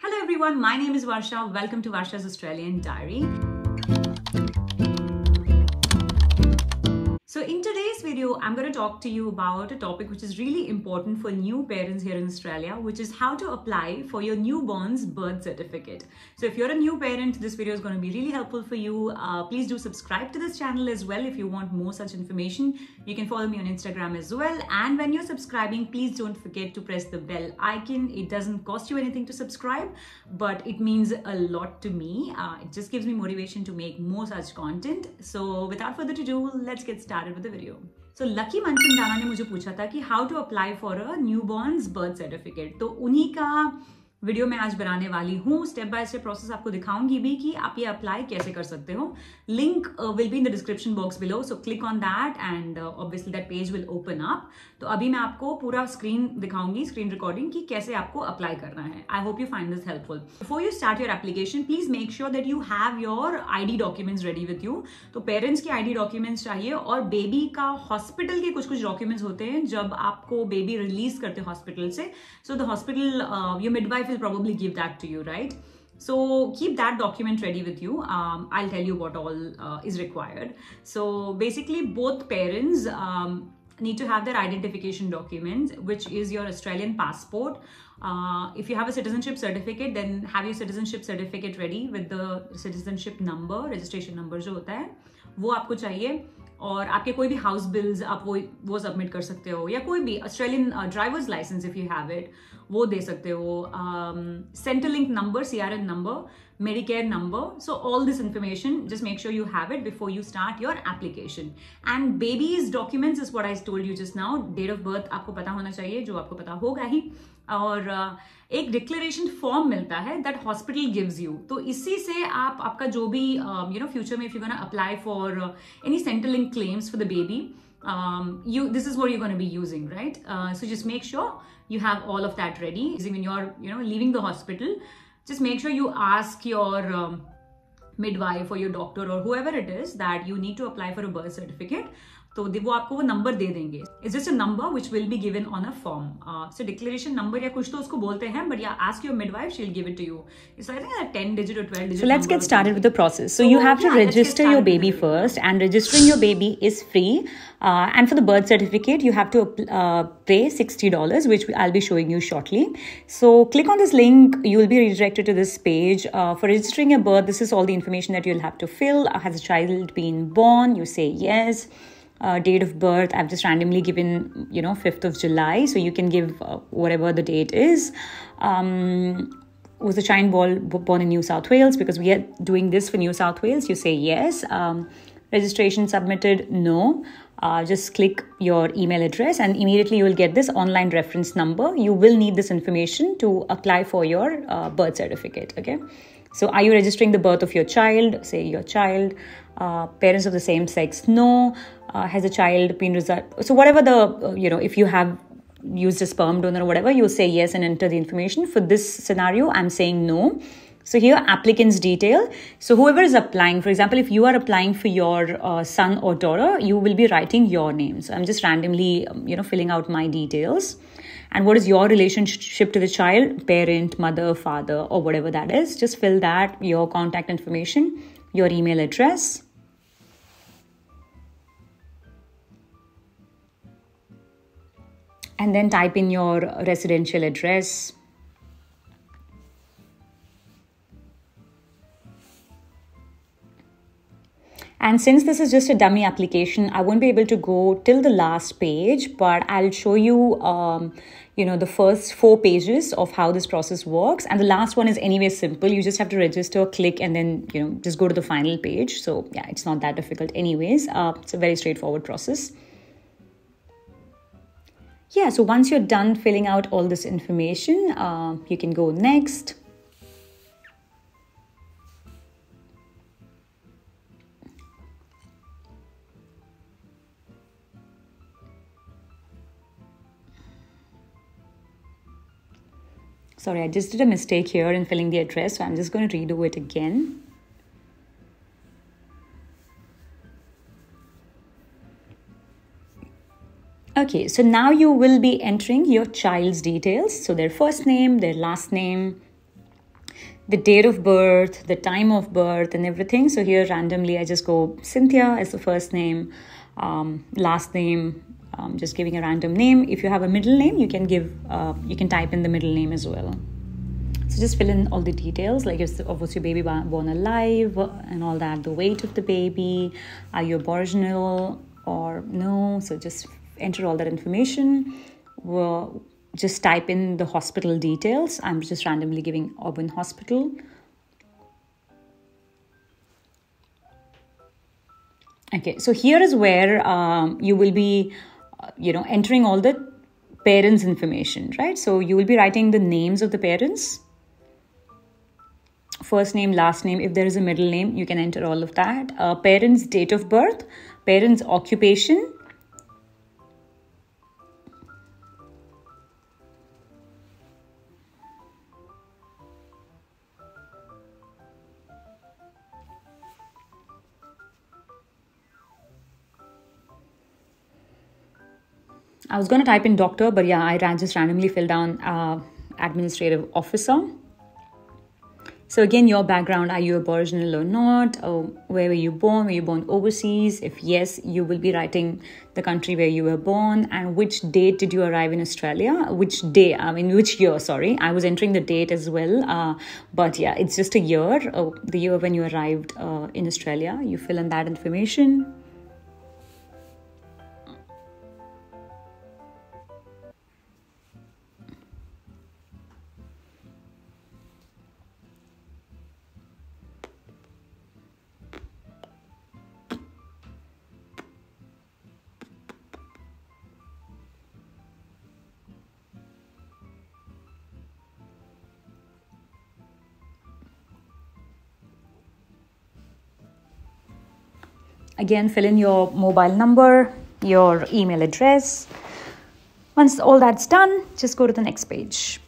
Hello everyone, my name is Varsha. Welcome to Varsha's Australian Diary. So in today's video, I'm going to talk to you about a topic which is really important for new parents here in Australia, which is how to apply for your newborn's birth certificate. So if you're a new parent, this video is going to be really helpful for you. Please do subscribe to this channel as well if you want more such information. You can follow me on Instagram as well. And when you're subscribing, please don't forget to press the bell icon. It doesn't cost you anything to subscribe, but it means a lot to me. It just gives me motivation to make more such content. So without further ado, let's get started with the video. So Lucky Manson Dana ने मुझे पूछा था कि how to apply for a newborn's birth certificate. तो उन्हीं का video मैं आज बनाने वाली हूँ. स्टेप बाय स्टेप प्रोसेस आपको दिखाऊंगी भी कि आप ये अप्लाई कैसे कर सकते हो. Link will be in the description box below, so click on that and obviously that page will open up. तो अभी मैं आपको पूरा स्क्रीन दिखाऊंगी, स्क्रीन रिकॉर्डिंग, कि कैसे आपको अप्लाई करना है. I hope you find this helpful. Before you start your application, please make sure that you have your ID documents ready with you. तो पेरेंट्स के आईडी डॉक्यूमेंट्स चाहिए और बेबी का हॉस्पिटल के कुछ डॉक्यूमेंट्स होते हैं जब आपको बेबी रिलीज करते हैं हॉस्पिटल से. So the hospital, your midwife will probably give that to you, right? So keep that document ready with you. I'll tell you what all is required. So basically both parents need to have their identification documents, which is your Australian passport. If you have a citizenship certificate, then have your citizenship certificate ready with the citizenship number, registration number जो होता है वो आपको चाहिए. और आपके कोई भी हाउस बिल्स आप वो सबमिट कर सकते हो, या कोई भी Australian drivers licence if you have it वो दे सकते हो. Centrelink number, CRN number, Medicare number. So all this information, just make sure you have it before you start your application. And baby's documents is what I told you just now. Date of birth आपको पता होना चाहिए, जो आपको पता होगा ही. और एक डिक्लेरेशन फॉर्म मिलता है दैट हॉस्पिटल गिव्स यू. तो इसी से आप आपका जो भी फ्यूचर में if you gonna apply for any Centrelink claims for the baby, this is what you're going to be using, right? So just make sure you have all of that ready. When you're leaving the hospital, just make sure you ask your midwife or your doctor or whoever it is that you need to apply for a birth certificate. तो वो आपको वो number दे देंगे. It's just a number which will be given on a form. So declaration number या कुछ तो उसको बोलते हैं, but yeah, ask your midwife, she'll give it to you. It's I think a 10-digit or 12-digit. So let's get started with the process. So you have to register your baby first, and registering your baby is free. And for the birth certificate, you have to pay $60, which I'll be showing you shortly. So click on this link. You will be redirected to this page. For registering a birth, this is all the information that you'll have to fill. Has a child been born? You say yes. Date of birth, I've just randomly given 5th of July, so you can give whatever the date is. Was the child born in New South Wales? Because we are doing this for New South Wales, you say yes. Registration submitted, no. Just click your email address and immediately you will get this online reference number. You will need this information to apply for your birth certificate, okay? So are you registering the birth of your child? Say your child. Parents of the same sex, no. Has a child been so whatever the if you have used a sperm donor or whatever, you say yes and enter the information. For this scenario, I'm saying no. So here, applicant's detail. So whoever is applying, for example, if you are applying for your son or daughter, you will be writing your name. So I'm just randomly filling out my details. And what is your relationship to the child? Parent, mother, father, or whatever that is. Just fill that, your contact information, your email address. And then type in your residential address. And since this is just a dummy application, I won't be able to go till the last page, but I'll show you, the first 4 pages of how this process works. And the last one is anyway simple. You just have to register, click, and then, just go to the final page. So yeah, it's not that difficult anyways. It's a very straightforward process. Yeah, so once you're done filling out all this information, you can go next. Sorry, I just did a mistake here in filling the address, so I'm just going to redo it again. Okay, so now you will be entering your child's details. So their first name, their last name, the date of birth, the time of birth, and everything. So here randomly I just go Cynthia as the first name, last name, just giving a random name. If you have a middle name, you can type in the middle name as well. So just fill in all the details, like was your baby born alive and all that, the weight of the baby, are you Aboriginal or no? So just enter all that information. Just type in the hospital details. I'm just randomly giving Auburn Hospital. Okay, so here is where you will be, entering all the parents' information, right? So you will be writing the names of the parents. First name, last name. If there is a middle name, you can enter all of that. Parents' date of birth, parents' occupation. I was going to type in doctor, but yeah, I just randomly filled down administrative officer. So again, your background, are you Aboriginal or not? Or where were you born? Were you born overseas? If yes, you will be writing the country where you were born and which date did you arrive in Australia? Which year, sorry. I was entering the date as well. But yeah, it's just a year, the year when you arrived in Australia. You fill in that information. Again, fill in your mobile number, your email address. Once all that's done, just go to the next page.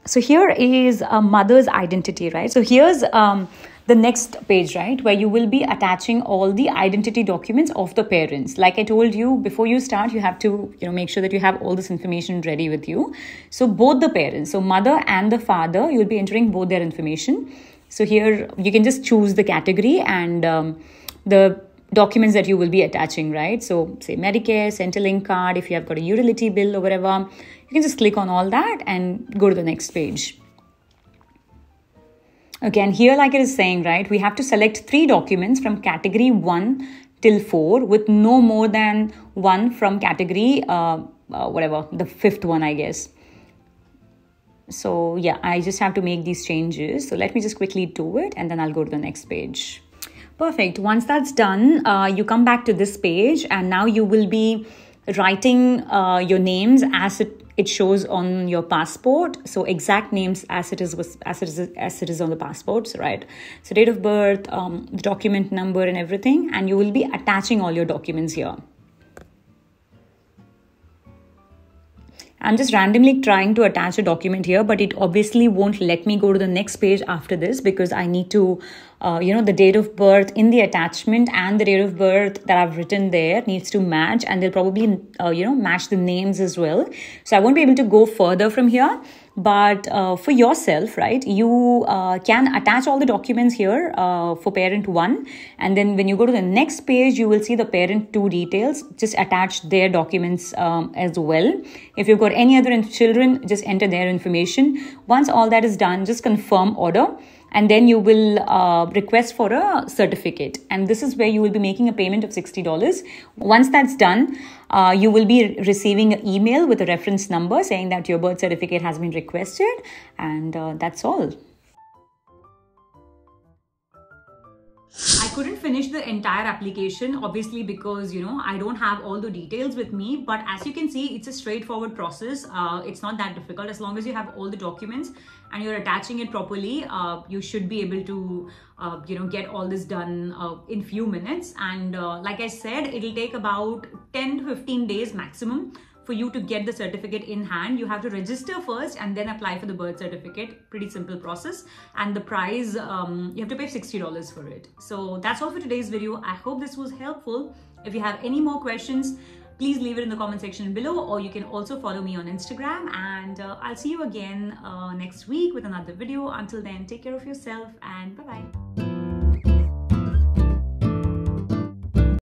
So here is a mother's identity, right? So here's the next page, right, where you will be attaching all the identity documents of the parents. Like I told you, before you start, you have to make sure that you have all this information ready with you. So both the parents, so mother and the father, you'll be entering both their information. So here you can just choose the category and the documents that you will be attaching, right? So say Medicare, Centrelink card, if you have got a utility bill or whatever, you can just click on all that and go to the next page. Again, here like it is saying, right, we have to select 3 documents from category 1 till 4 with no more than 1 from category, the 5th one, I guess. So yeah, I just have to make these changes. So let me just quickly do it and then I'll go to the next page. Perfect. Once that's done, you come back to this page and now you will be writing your names as it shows on your passport. So exact names as it is on the passports, right? So date of birth, the document number and everything, and you will be attaching all your documents here. I'm just randomly trying to attach a document here, but it obviously won't let me go to the next page after this because I need to, the date of birth in the attachment and the date of birth that I've written there needs to match, and they'll probably, match the names as well. So I won't be able to go further from here. But for yourself, right, you can attach all the documents here for parent 1. And then when you go to the next page, you will see the parent 2 details. Just attach their documents as well. If you've got any other children, just enter their information. Once all that is done, just confirm order. And then you will request for a certificate. And this is where you will be making a payment of $60. Once that's done, you will be receiving an email with a reference number saying that your birth certificate has been requested. And that's all. I couldn't finish the entire application, obviously, because, I don't have all the details with me. But as you can see, it's a straightforward process. It's not that difficult. As long as you have all the documents and you're attaching it properly, you should be able to, get all this done in few minutes. And like I said, it'll take about 10 to 15 days maximum for you to get the certificate in hand. You have to register first and then apply for the birth certificate. Pretty simple process. And the price, you have to pay $60 for it. So that's all for today's video. I hope this was helpful. If you have any more questions, please leave it in the comment section below, or you can also follow me on Instagram, and I'll see you again next week with another video. Until then, take care of yourself and bye-bye.